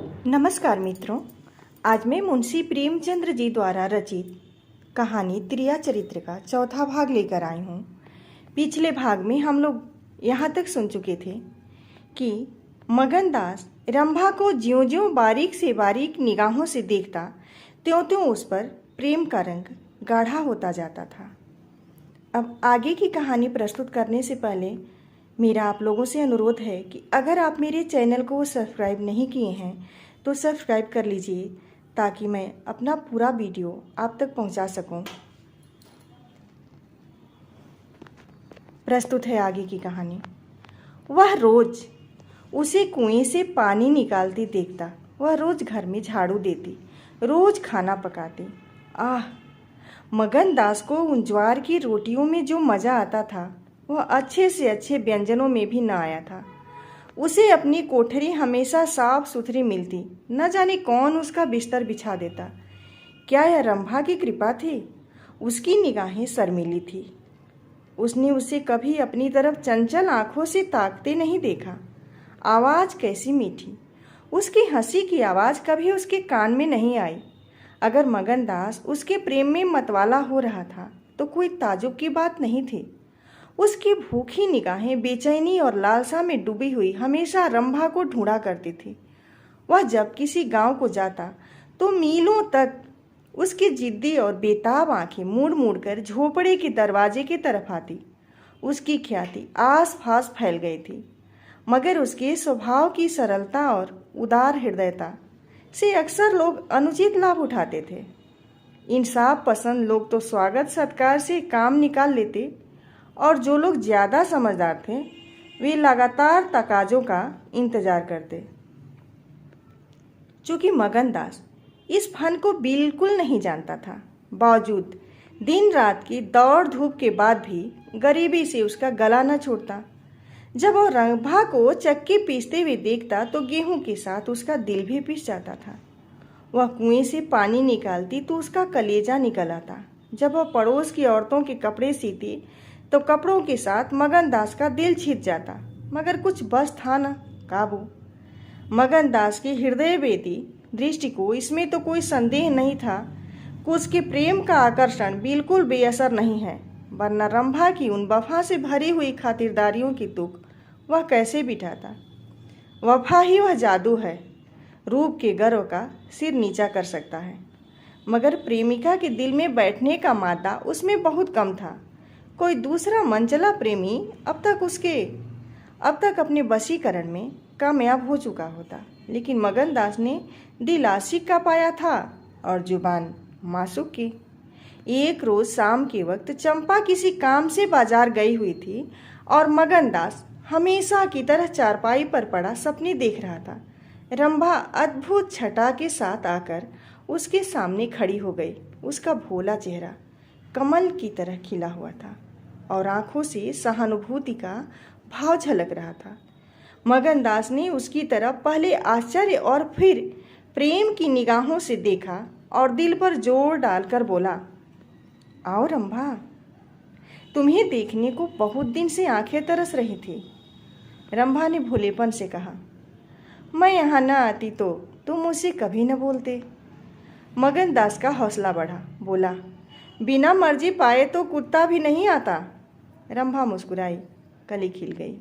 नमस्कार मित्रों। आज मैं मुंशी प्रेमचंद्र जी द्वारा रचित कहानी त्रिया चरित्र का चौथा भाग लेकर आई हूँ। पिछले भाग में हम लोग यहाँ तक सुन चुके थे कि मगनदास रंभा को ज्यों-ज्यों बारीक से बारीक निगाहों से देखता त्यों-त्यों उस पर प्रेम का रंग गाढ़ा होता जाता था। अब आगे की कहानी प्रस्तुत करने से पहले मेरा आप लोगों से अनुरोध है कि अगर आप मेरे चैनल को सब्सक्राइब नहीं किए हैं तो सब्सक्राइब कर लीजिए ताकि मैं अपना पूरा वीडियो आप तक पहुंचा सकूं। प्रस्तुत है आगे की कहानी। वह रोज उसे कुएं से पानी निकालती देखता, वह रोज घर में झाड़ू देती, रोज खाना पकाती। आह, मगनदास को उन ज्वार की रोटियों में जो मज़ा आता था वह अच्छे से अच्छे व्यंजनों में भी न आया था। उसे अपनी कोठरी हमेशा साफ सुथरी मिलती, न जाने कौन उसका बिस्तर बिछा देता। क्या यह रंभा की कृपा थी? उसकी निगाहें शर्मीली थी। उसने उसे कभी अपनी तरफ चंचल आंखों से ताकते नहीं देखा। आवाज़ कैसी मीठी, उसकी हंसी की आवाज़ कभी उसके कान में नहीं आई। अगर मगनदास उसके प्रेम में मतवाला हो रहा था तो कोई ताजुब की बात नहीं थी। उसकी भूखी निगाहें बेचैनी और लालसा में डूबी हुई हमेशा रंभा को ढूंढा करती थी। वह जब किसी गांव को जाता तो मीलों तक उसकी जिद्दी और बेताब आंखें मुड़ मुड़ कर झोपड़े के दरवाजे की तरफ आती। उसकी ख्याति आस पास फैल गई थी, मगर उसके स्वभाव की सरलता और उदार हृदयता से अक्सर लोग अनुचित लाभ उठाते थे। इंसाफ पसंद लोग तो स्वागत सत्कार से काम निकाल लेते और जो लोग ज़्यादा समझदार थे वे लगातार तकाजों का इंतजार करते। चूँकि मगनदास इस फन को बिल्कुल नहीं जानता था, बावजूद दिन रात की दौड़ धूप के बाद भी गरीबी से उसका गला न छूटता। जब वह रंभा को चक्की पीसते हुए देखता तो गेहूं के साथ उसका दिल भी पिस जाता था। वह कुएं से पानी निकालती तो उसका कलेजा निकल आता। जब वह पड़ोस की औरतों के कपड़े सीती तो कपड़ों के साथ मगनदास का दिल छिद जाता, मगर कुछ बस था न काबू। मगनदास की हृदय वेदी दृष्टि को इसमें तो कोई संदेह नहीं था कि उसके प्रेम का आकर्षण बिल्कुल बेअसर नहीं है, वरना रंभा की उन वफा से भरी हुई खातिरदारियों की तुक वह कैसे बिठाता। वफा ही वह जादू है, रूप के गर्व का सिर नीचा कर सकता है, मगर प्रेमिका के दिल में बैठने का मादा उसमें बहुत कम था। कोई दूसरा मनचला प्रेमी अब तक अपने वशीकरण में कामयाब हो चुका होता, लेकिन मगनदास ने दिल आशिक का पाया था और जुबान मासूक की। एक रोज शाम के वक्त चंपा किसी काम से बाजार गई हुई थी और मगनदास हमेशा की तरह चारपाई पर पड़ा सपने देख रहा था। रंभा अद्भुत छटा के साथ आकर उसके सामने खड़ी हो गई। उसका भोला चेहरा कमल की तरह खिला हुआ था और आंखों से सहानुभूति का भाव झलक रहा था। मगनदास ने उसकी तरफ पहले आश्चर्य और फिर प्रेम की निगाहों से देखा और दिल पर जोर डालकर बोला, आओ रंभा, तुम्हें देखने को बहुत दिन से आंखें तरस रही थी। रंभा ने भोलेपन से कहा, मैं यहाँ न आती तो तुम मुझसे कभी न बोलते। मगनदास का हौसला बढ़ा, बोला, बिना मर्जी पाए तो कुत्ता भी नहीं आता। रंभा मुस्कुराई, कली खिल गई,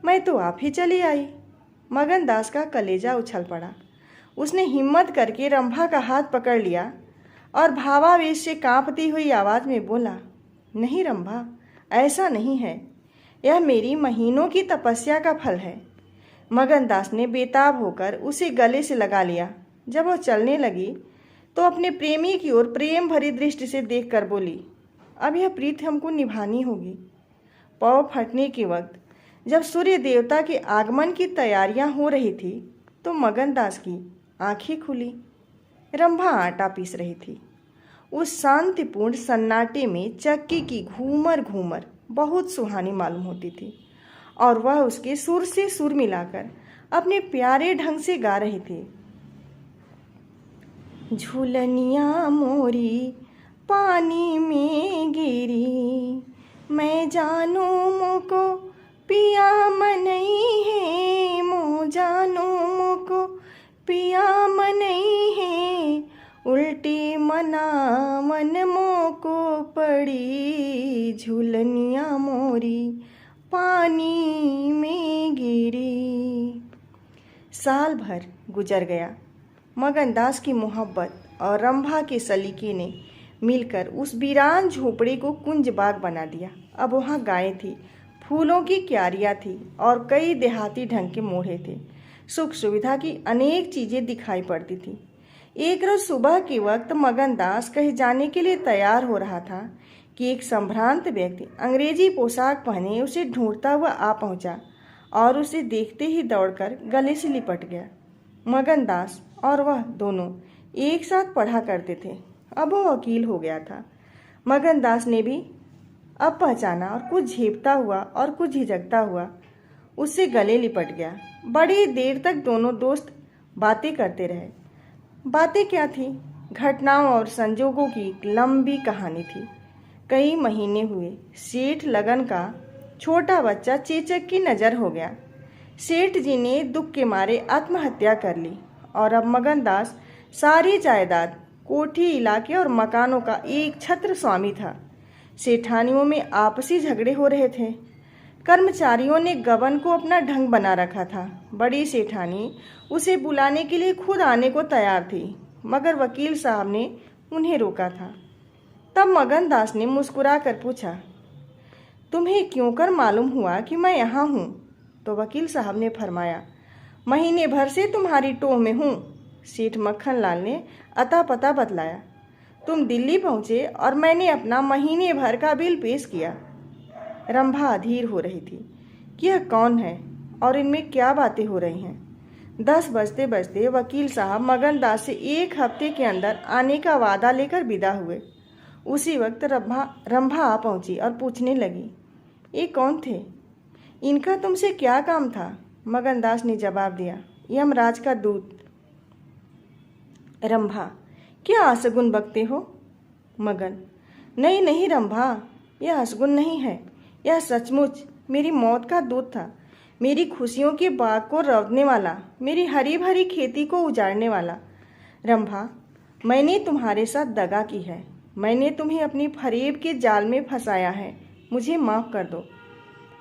मैं तो आप ही चली आई। मगनदास का कलेजा उछल पड़ा। उसने हिम्मत करके रंभा का हाथ पकड़ लिया और भावावेश से कांपती हुई आवाज़ में बोला, नहीं रंभा, ऐसा नहीं है, यह मेरी महीनों की तपस्या का फल है। मगनदास ने बेताब होकर उसे गले से लगा लिया। जब वह चलने लगी तो अपने प्रेमी की ओर प्रेम भरी दृष्टि से देखकर बोली, अब यह प्रीत हमको निभानी होगी। पौ फटने के वक्त जब सूर्य देवता के आगमन की तैयारियां हो रही थी तो मगनदास की आंखें खुली। रंभा आटा पीस रही थी। उस शांतिपूर्ण सन्नाटे में चक्की की घूमर घूमर बहुत सुहानी मालूम होती थी और वह उसके सुर से सुर मिलाकर अपने प्यारे ढंग से गा रही थी। झूलनिया मोरी पानी में गिरी, मैं जानू मोको पिया मनई है, मो जानू मोको पिया मनई है उल्टी मना मन मोको पड़ी झूलनिया मोरी पानी में गिरी। साल भर गुजर गया। मगनदास की मोहब्बत और रंभा के सलीके ने मिलकर उस वीरान झोपड़ी को कुंज बाग बना दिया। अब वहाँ गायें थी, फूलों की क्यारियाँ थी और कई देहाती ढंग के मोढ़े थे। सुख सुविधा की अनेक चीज़ें दिखाई पड़ती थी। एक रोज सुबह के वक्त मगनदास कहीं जाने के लिए तैयार हो रहा था कि एक संभ्रांत व्यक्ति अंग्रेजी पोशाक पहने उसे ढूंढता हुआ आ पहुंचा और उसे देखते ही दौड़कर गले से लिपट गया। मगनदास और वह दोनों एक साथ पढ़ा करते थे। अब वह वकील हो गया था। मगनदास ने भी अब पहचाना और कुछ झेपता हुआ और कुछ झिझकता हुआ उससे गले लिपट गया। बड़ी देर तक दोनों दोस्त बातें करते रहे। बातें क्या थी? घटनाओं और संजोगों की एक लंबी कहानी थी। कई महीने हुए सेठ लगन का छोटा बच्चा चेचक की नज़र हो गया। सेठ जी ने दुख के मारे आत्महत्या कर ली और अब मगनदास सारी जायदाद, कोठी, इलाके और मकानों का एक छत्र स्वामी था। सेठानियों में आपसी झगड़े हो रहे थे। कर्मचारियों ने गबन को अपना ढंग बना रखा था। बड़ी सेठानी उसे बुलाने के लिए खुद आने को तैयार थी, मगर वकील साहब ने उन्हें रोका था। तब मगनदास ने मुस्कुरा कर पूछा, तुम्हें क्यों कर मालूम हुआ कि मैं यहाँ हूँ? तो वकील साहब ने फरमाया, महीने भर से तुम्हारी टोह में हूँ। सेठ मक्खनलाल ने अता पता बतलाया। तुम दिल्ली पहुँचे और मैंने अपना महीने भर का बिल पेश किया। रंभा अधीर हो रही थी कि यह कौन है और इनमें क्या बातें हो रही हैं। 10 बजते बजते वकील साहब मगनदास से 1 हफ्ते के अंदर आने का वादा लेकर विदा हुए। उसी वक्त रंभा आ पहुंची और पूछने लगी, ये कौन थे? इनका तुमसे क्या काम था? मगनदास ने जवाब दिया, यमराज का दूत। रंभा, क्या असगुन बकते हो? मगन, नहीं नहीं रंभा, यह असगुन नहीं है, यह सचमुच मेरी मौत का दूत था। मेरी खुशियों के बाग को रौंदने वाला, मेरी हरी भरी खेती को उजाड़ने वाला। रंभा, मैंने तुम्हारे साथ दगा की है। मैंने तुम्हें अपनी फरेब के जाल में फंसाया है। मुझे माफ़ कर दो।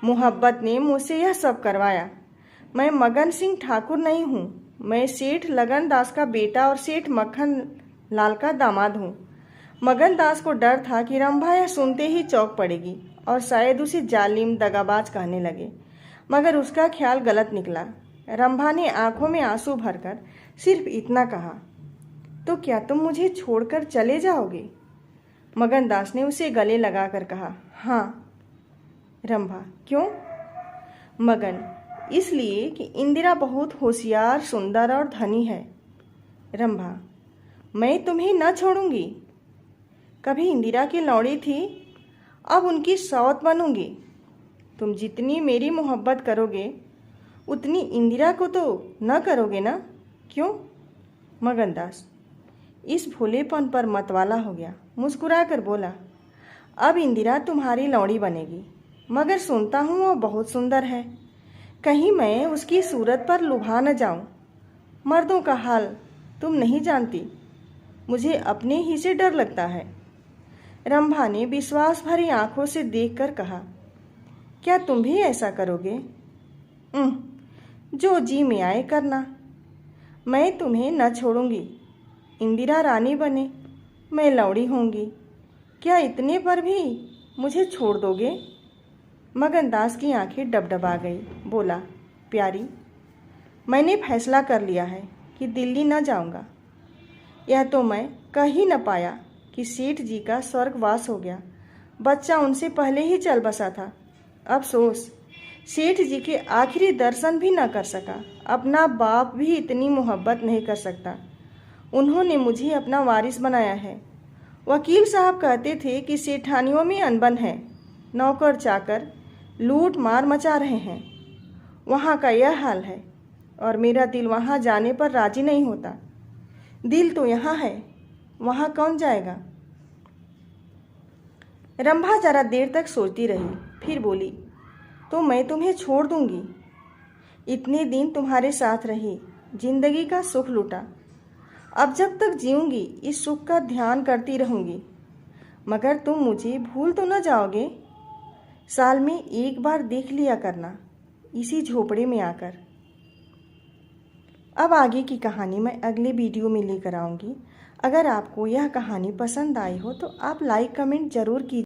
मोहब्बत ने मुझसे यह सब करवाया। मैं मगन सिंह ठाकुर नहीं हूँ। मैं सेठ लगन दास का बेटा और सेठ मक्खन लाल का दामाद हूँ। मगन दास को डर था कि रंभा यह सुनते ही चौंक पड़ेगी और शायद उसे जालिम दगाबाज कहने लगे, मगर उसका ख्याल गलत निकला। रंभा ने आंखों में आंसू भरकर सिर्फ इतना कहा, तो क्या तुम मुझे छोड़कर चले जाओगे? मगनदास ने उसे गले लगाकर कहा, हाँ। रंभा, क्यों? मगन, इसलिए कि इंदिरा बहुत होशियार, सुंदर और धनी है। रंभा, मैं तुम्हें न छोड़ूंगी। कभी इंदिरा की लौड़ी थी, अब उनकी सौत बनूंगी। तुम जितनी मेरी मोहब्बत करोगे उतनी इंदिरा को तो न करोगे ना? क्यों? मगनदास इस भोलेपन पर मतवाला हो गया। मुस्कुरा कर बोला, अब इंदिरा तुम्हारी लौड़ी बनेगी, मगर सुनता हूँ वह बहुत सुंदर है। कहीं मैं उसकी सूरत पर लुभा न जाऊँ। मर्दों का हाल तुम नहीं जानती, मुझे अपने ही से डर लगता है। रंभा ने विश्वास भरी आंखों से देखकर कहा, क्या तुम भी ऐसा करोगे? जो जी में आए करना। मैं तुम्हें न छोड़ूंगी। इंदिरा रानी बने, मैं लौड़ी होंगी। क्या इतने पर भी मुझे छोड़ दोगे? मगनदास की आंखें डबडबा गई। बोला, प्यारी, मैंने फैसला कर लिया है कि दिल्ली न जाऊंगा। यह तो मैं कह ही न पाया कि सेठ जी का स्वर्गवास हो गया। बच्चा उनसे पहले ही चल बसा था। अफसोस, सेठ जी के आखिरी दर्शन भी न कर सका। अपना बाप भी इतनी मोहब्बत नहीं कर सकता। उन्होंने मुझे अपना वारिस बनाया है। वकील साहब कहते थे कि सेठानियों में अनबन है, नौकर चाकर लूट मार मचा रहे हैं। वहाँ का यह हाल है और मेरा दिल वहाँ जाने पर राजी नहीं होता। दिल तो यहाँ है, वहाँ कौन जाएगा? रंभा जरा देर तक सोचती रही, फिर बोली, तो मैं तुम्हें छोड़ दूंगी। इतने दिन तुम्हारे साथ रही, जिंदगी का सुख लूटा। अब जब तक जीऊंगी इस सुख का ध्यान करती रहूंगी। मगर तुम मुझे भूल तो न जाओगे? साल में एक बार देख लिया करना इसी झोपड़े में आकर। अब आगे की कहानी मैं अगले वीडियो में लेकर आऊँगी। अगर आपको यह कहानी पसंद आई हो तो आप लाइक कमेंट ज़रूर कीजिए।